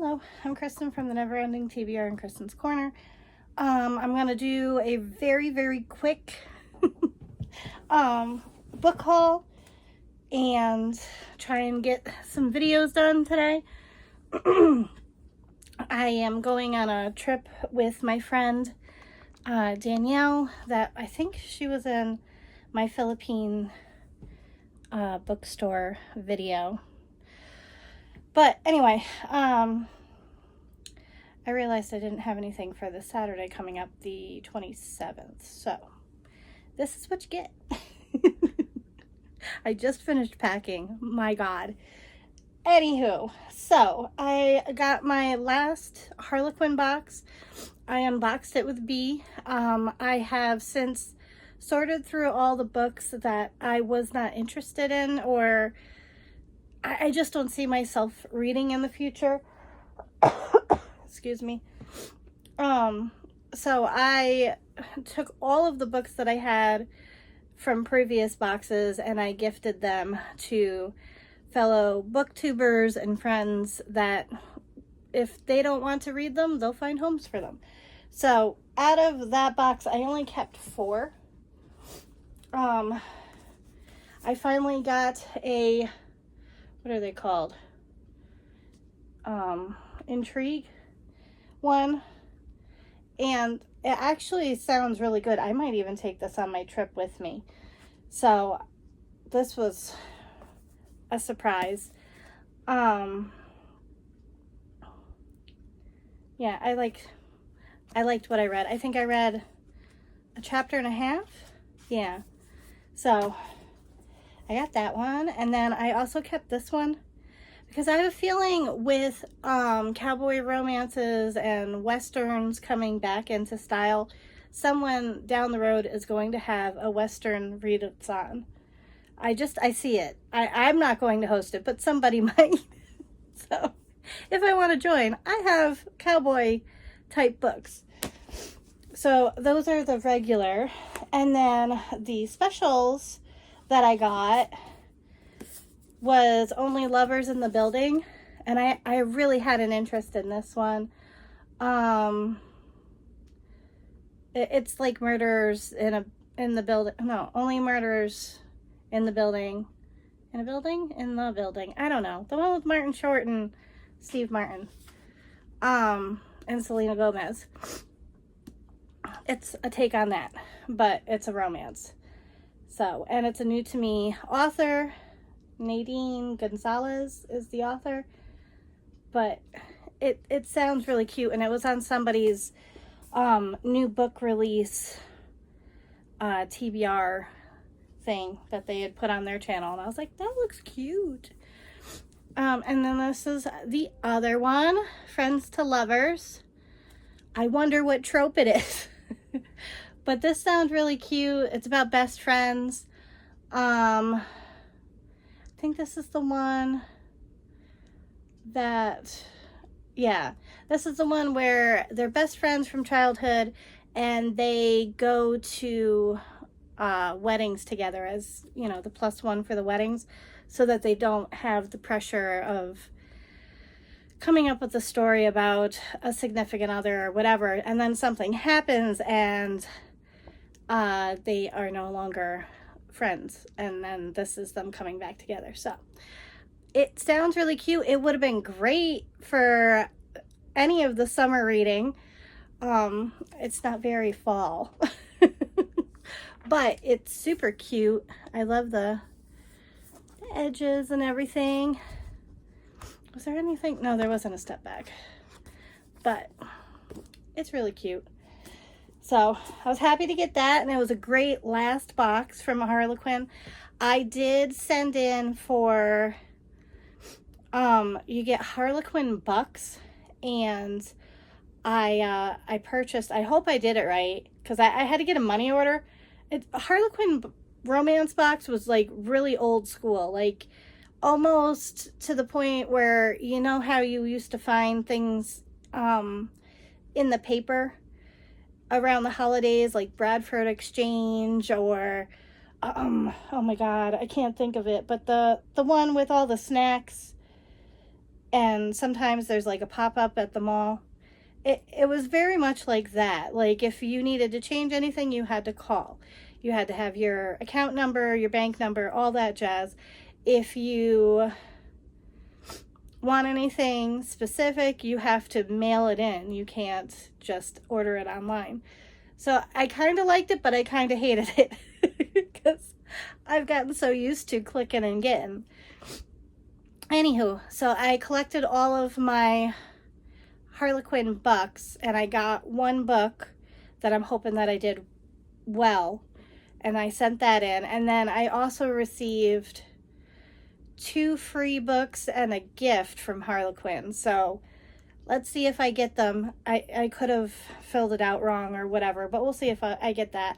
Hello, I'm Kristen from the Neverending TBR in Kristen's Corner. I'm going to do a very quick book haul and try and get some videos done today. I am going on a trip with my friend Danielle that I think she was in my Philippine bookstore video. But anyway, I realized I didn't have anything for this Saturday coming up, the 27th. So this is what you get. I just finished packing. My God. Anywho, so I got my last Harlequin box. I unboxed it with B. I have since sorted through all the books that I was not interested in, or I just don't see myself reading in the future. Excuse me. So I took all of the books that I had from previous boxes and I gifted them to fellow booktubers and friends that if they don't want to read them, they'll find homes for them. So out of that box, I only kept 4. I finally got a, what are they called? Intrigue one, and it actually sounds really good. I might even take this on my trip with me. So this was a surprise. Yeah, I liked what I read. I think I read a chapter and a half. Yeah. So I got that one, and then I also kept this one because I have a feeling with cowboy romances and westerns coming back into style, someone down the road is going to have a western readathon. I see it. I'm not going to host it, but somebody might. So if I want to join, I have cowboy type books. So those are the regular, and then the specials that I got was Only Lovers in the Building, and I really had an interest in this one. It's like murders in the building. No, only murders in the building. In a building? In the building. I don't know. The one with Martin Short and Steve Martin. And Selena Gomez. It's a take on that, but it's a romance. So, and it's a new to me author. Nadine Gonzalez is the author, but it sounds really cute, and it was on somebody's new book release TBR thing that they had put on their channel, and I was like, that looks cute. And then this is the other one, Friends to Lovers. I wonder what trope it is. But this sounds really cute. It's about best friends. I think this is the one that, yeah, this is the one where they're best friends from childhood and they go to weddings together as, you know, the +1 for the weddings, so that they don't have the pressure of coming up with a story about a significant other or whatever, and then something happens and they are no longer friends, and then this is them coming back together. So it sounds really cute. It would have been great for any of the summer reading. It's not very fall, but it's super cute. I love the edges and everything. Was there anything? No, there wasn't a step back, but it's really cute. So I was happy to get that, and it was a great last box from Harlequin. I did send in for, you get Harlequin bucks, and I purchased, I hope I did it right, because I had to get a money order. Harlequin romance box was like really old school, like almost to the point where, you know how you used to find things in the paper around the holidays, like Bradford Exchange, or oh my God, I can't think of it, but the one with all the snacks and sometimes there's like a pop-up at the mall. It was very much like that. Like if you needed to change anything, you had to call. You had to have your account number, your bank number, all that jazz. If you want anything specific, you have to mail it in. You can't just order it online. So I kind of liked it, but I kind of hated it because I've gotten so used to clicking and getting. Anywho, so I collected all of my Harlequin books, and I got one book that I'm hoping that I did well, and I sent that in. And then I also received 2 free books and a gift from Harlequin. So let's see if I get them. I could have filled it out wrong or whatever, but we'll see if I get that.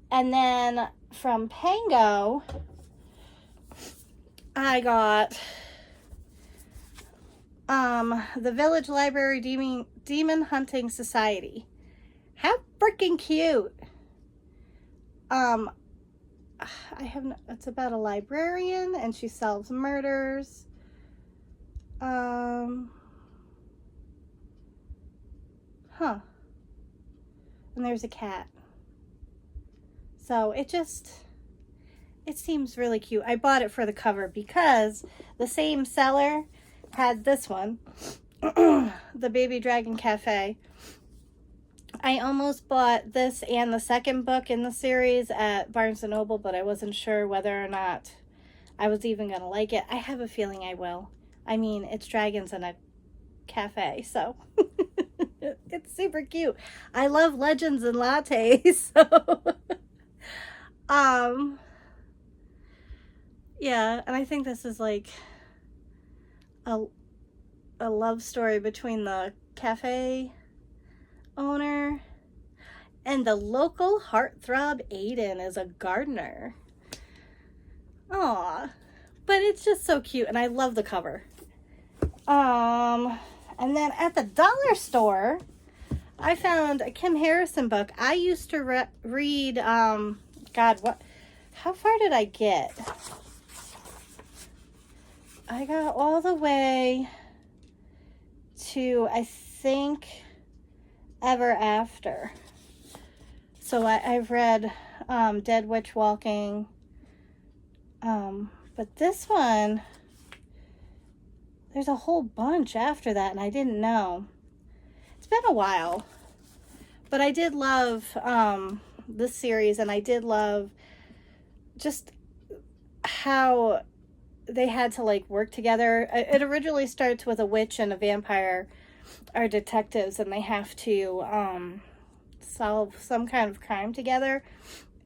And then from Pango, I got the Village Library Demon Hunting Society. How freaking cute. It's about a librarian and she solves murders. And there's a cat. So it seems really cute. I bought it for the cover because the same seller had this one, the Baby Dragon Cafe. I almost bought this and the second book in the series at Barnes & Noble, but I wasn't sure whether or not I was even going to like it. I have a feeling I will. I mean, it's dragons in a cafe, so it's super cute. I love legends and lattes, so yeah, and I think this is like a love story between the cafe owner and the local heartthrob Aiden is a gardener. Aw, but it's just so cute, and I love the cover. And then at the dollar store, I found a Kim Harrison book. I used to read, how far did I get? I got all the way to, I think, Ever After. So I've read Dead Witch Walking. But this one, there's a whole bunch after that, and I didn't know. It's been a while. But I did love this series, and I did love just how they had to like work together. It originally starts with a witch and a vampire are detectives, and they have to solve some kind of crime together.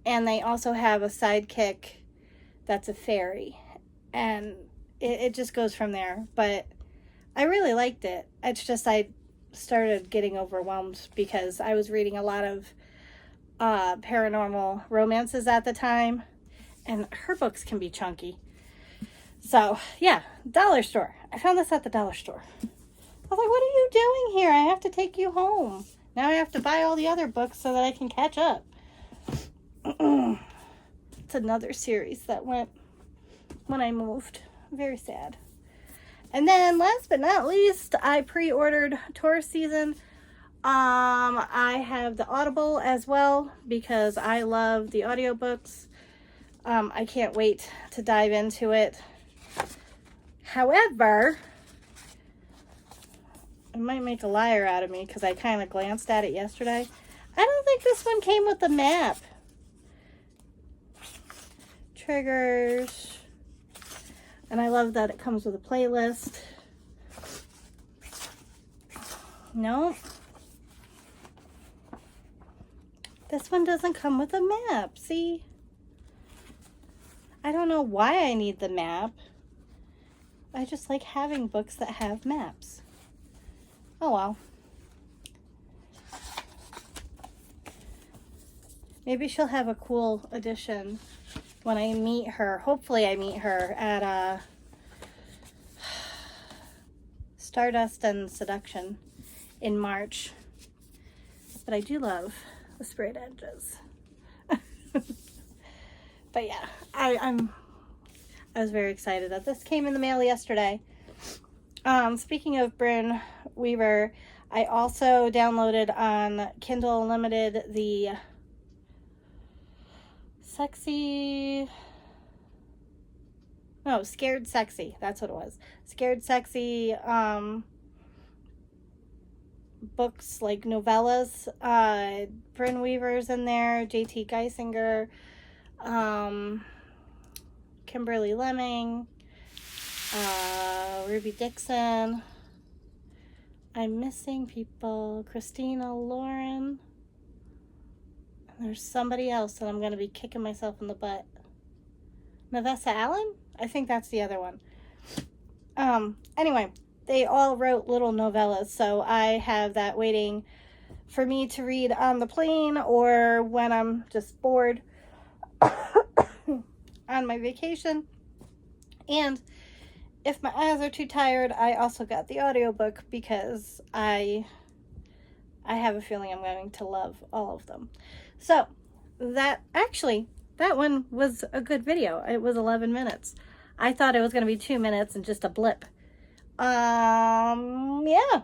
And they also have a sidekick that's a fairy, and it just goes from there. But I really liked it. It's just I started getting overwhelmed because I was reading a lot of paranormal romances at the time, and her books can be chunky. So yeah, dollar store. I found this at the dollar store. I was like, what are you doing here? I have to take you home. Now I have to buy all the other books so that I can catch up. It's another series that went when I moved. Very sad. And then last but not least, I pre-ordered Taurus Season. I have the Audible as well because I love the audiobooks. I can't wait to dive into it. However, it might make a liar out of me because I kind of glanced at it yesterday. I don't think this one came with the map. Triggers. And I love that it comes with a playlist. Nope. This one doesn't come with a map. See? I don't know why I need the map. I just like having books that have maps. Oh well. Maybe she'll have a cool edition when I meet her. Hopefully I meet her at Stardust and Seduction in March. But I do love the sprayed edges. But yeah, I was very excited that this came in the mail yesterday. Speaking of Bryn Weaver, I also downloaded on Kindle Unlimited the Scared Sexy. That's what it was. Scared Sexy books, like novellas. Bryn Weaver's in there, J.T. Geisinger, Kimberly Lemming, Ruby Dixon. I'm missing people. Christina Lauren. And there's somebody else that I'm going to be kicking myself in the butt. Navessa Allen? I think that's the other one. Anyway, they all wrote little novellas, so I have that waiting for me to read on the plane or when I'm just bored on my vacation. And if my eyes are too tired, I also got the audiobook because I have a feeling I'm going to love all of them. So that one was a good video. It was 11 minutes. I thought it was going to be 2 minutes and just a blip. Yeah.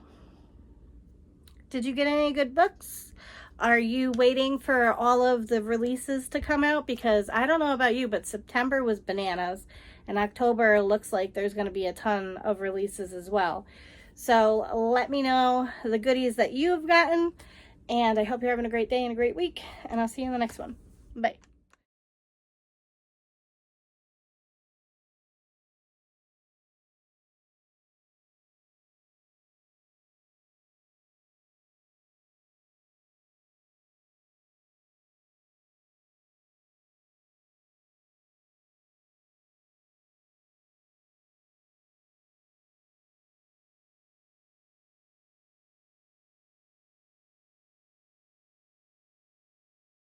Did you get any good books? Are you waiting for all of the releases to come out? Because I don't know about you, but September was bananas. And October looks like there's going to be a ton of releases as well. So let me know the goodies that you've gotten. And I hope you're having a great day and a great week. And I'll see you in the next one. Bye.